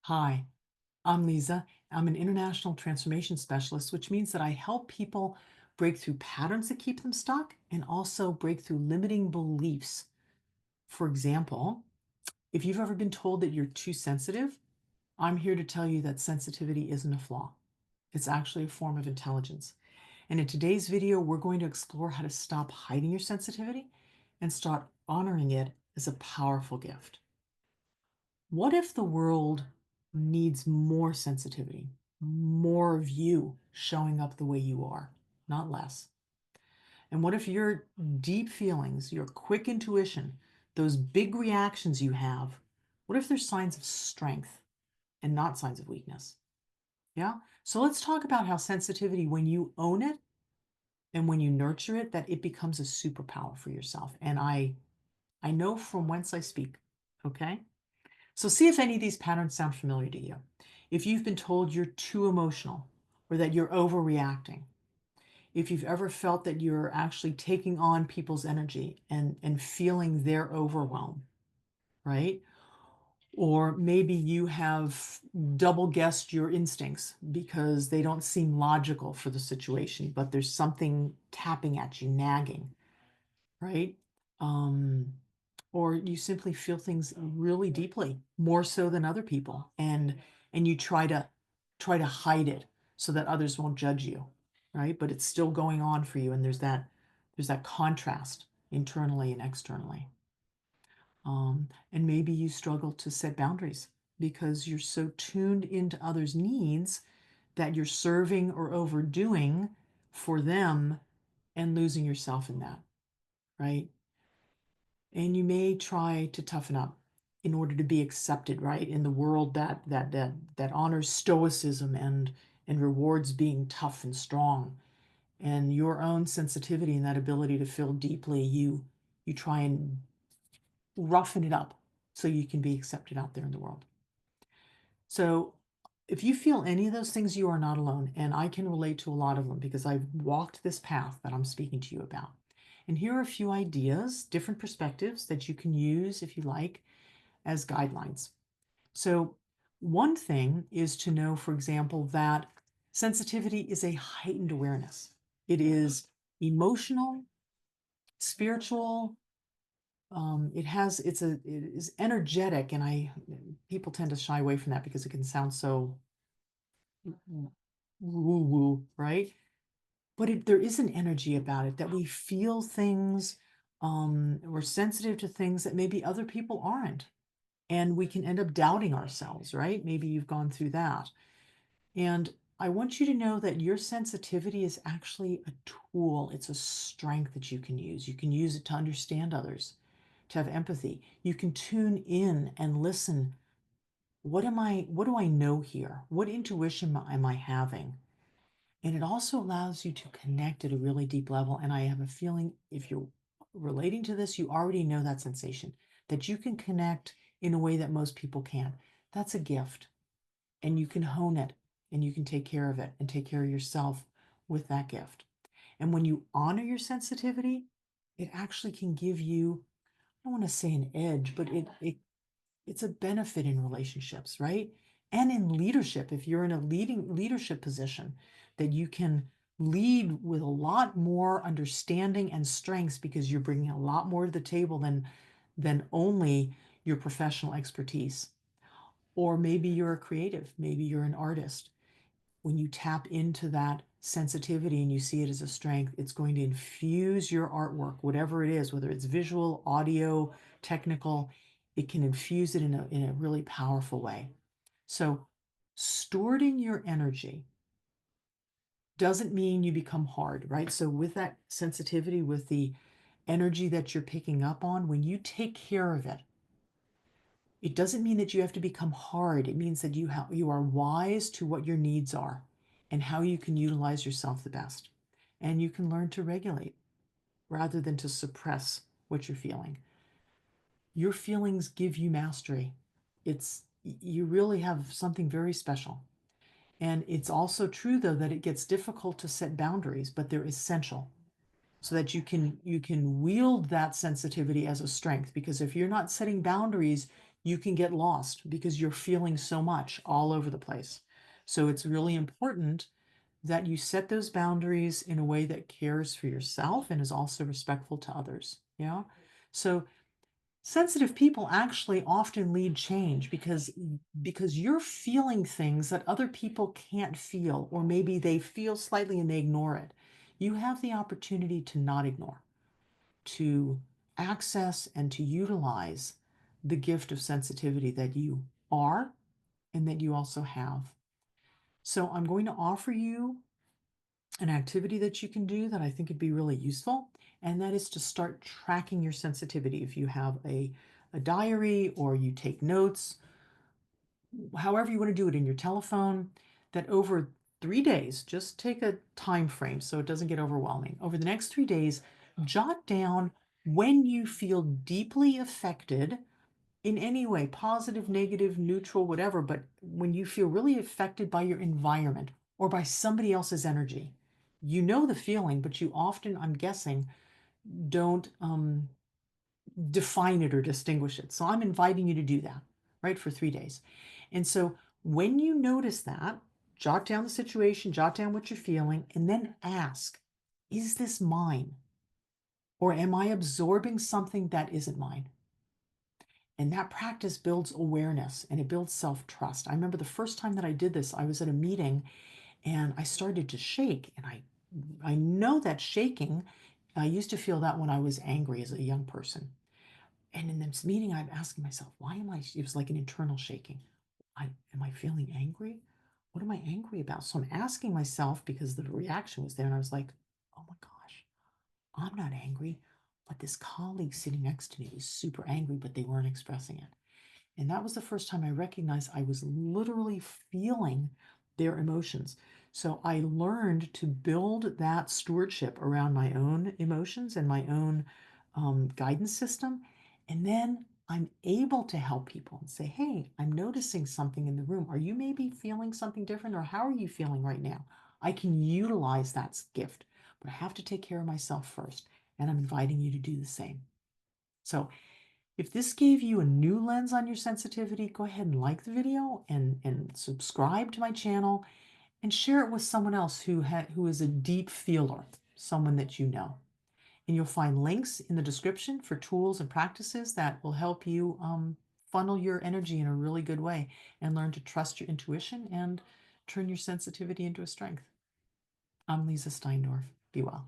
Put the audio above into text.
Hi, I'm Leeza. I'm an international transformation specialist, which means that I help people break through patterns that keep them stuck and also break through limiting beliefs. For example, if you've ever been told that you're too sensitive, I'm here to tell you that sensitivity isn't a flaw. It's actually a form of intelligence. And in today's video, we're going to explore how to stop hiding your sensitivity and start honoring it as a powerful gift. What if the world needs more sensitivity, more of you showing up the way you are, not less? And what if your deep feelings, your quick intuition, those big reactions you have, what if they're signs of strength and not signs of weakness? Yeah. So let's talk about how sensitivity, when you own it and when you nurture it, that it becomes a superpower for yourself. And I know from whence I speak. Okay. So see if any of these patterns sound familiar to you. If you've been told you're too emotional or that you're overreacting, if you've ever felt that you're actually taking on people's energy and feeling their overwhelm, right? Or maybe you have double guessed your instincts because they don't seem logical for the situation, but there's something tapping at you, nagging, right? Um, or you simply feel things really deeply, more so than other people, and you try to hide it so that others won't judge you, right? But it's still going on for you, and there's that contrast internally and externally. And maybe you struggle to set boundaries because you're so tuned into others' needs that you're serving or overdoing for them and losing yourself in that, right? And you may try to toughen up in order to be accepted, right, in the world that honors stoicism and rewards being tough and strong. And your own sensitivity and that ability to feel deeply, you try and roughen it up so you can be accepted out there in the world. So if you feel any of those things, you are not alone. And I can relate to a lot of them because I've walked this path that I'm speaking to you about. And here are a few ideas, different perspectives that you can use if you like as guidelines. So, one thing is to know, for example, that sensitivity is a heightened awareness. It is emotional, spiritual. It is energetic, and people tend to shy away from that because it can sound so woo woo, right? But there is an energy about it that we feel things, we're sensitive to things that maybe other people aren't. And we can end up doubting ourselves, right? Maybe you've gone through that. And I want you to know that your sensitivity is actually a tool. It's a strength that you can use. You can use it to understand others, to have empathy. You can tune in and listen. What do I know here? What intuition am I having? And it also allows you to connect at a really deep level. And I have a feeling if you're relating to this, you already know that sensation that you can connect in a way that most people can't. That's a gift. And you can hone it and you can take care of it and take care of yourself with that gift. And when you honor your sensitivity, it actually can give you, I don't want to say an edge, but it's a benefit in relationships, right? And in leadership, if you're in a leading leadership position, that you can lead with a lot more understanding and strengths because you're bringing a lot more to the table than only your professional expertise. Or maybe you're a creative, maybe you're an artist. When you tap into that sensitivity and you see it as a strength, it's going to infuse your artwork, whatever it is, whether it's visual, audio, technical, it can infuse it in a really powerful way. So, storing your energy doesn't mean you become hard, right? So, with that sensitivity, with the energy that you're picking up on, when you take care of it, it doesn't mean that you have to become hard. It means that you are wise to what your needs are and how you can utilize yourself the best. And you can learn to regulate rather than to suppress what you're feeling. Your feelings give you mastery. You really have something very special. And it's also true though that it gets difficult to set boundaries, but they're essential so that you can wield that sensitivity as a strength, because if you're not setting boundaries, you can get lost because you're feeling so much all over the place. So it's really important that you set those boundaries in a way that cares for yourself and is also respectful to others. Yeah. So sensitive people actually often lead change because you're feeling things that other people can't feel, or maybe they feel slightly and they ignore it. You have the opportunity to not ignore, to access and to utilize the gift of sensitivity that you are and that you also have. So I'm going to offer you an activity that you can do that I think would be really useful, and that is to start tracking your sensitivity. If you have a diary or you take notes, however you want to do it in your telephone, that over 3 days, just take a time frame so it doesn't get overwhelming. Over the next 3 days, jot down when you feel deeply affected in any way, positive, negative, neutral, whatever, but when you feel really affected by your environment or by somebody else's energy. You know the feeling, but you often, I'm guessing, don't define it or distinguish it. So I'm inviting you to do that, right, for 3 days. And so when you notice that, jot down the situation, jot down what you're feeling, and then ask, is this mine? Or am I absorbing something that isn't mine? And that practice builds awareness and it builds self-trust. I remember the first time that I did this, I was at a meeting and I started to shake. And I know that shaking, I used to feel that when I was angry as a young person. And in this meeting, I'm asking myself, why am I, it was like an internal shaking. Am I feeling angry? What am I angry about? So I'm asking myself because the reaction was there. And I was like, oh my gosh, I'm not angry. But this colleague sitting next to me was super angry, but they weren't expressing it. And that was the first time I recognized I was literally feeling their emotions. So I learned to build that stewardship around my own emotions and my own guidance system. And then I'm able to help people and say, hey, I'm noticing something in the room. Are you maybe feeling something different? Or how are you feeling right now? I can utilize that gift, but I have to take care of myself first. And I'm inviting you to do the same. So if this gave you a new lens on your sensitivity, go ahead and like the video and subscribe to my channel and share it with someone else who is a deep feeler, someone that you know. And you'll find links in the description for tools and practices that will help you funnel your energy in a really good way and learn to trust your intuition and turn your sensitivity into a strength. I'm Leeza Steindorf. Be well.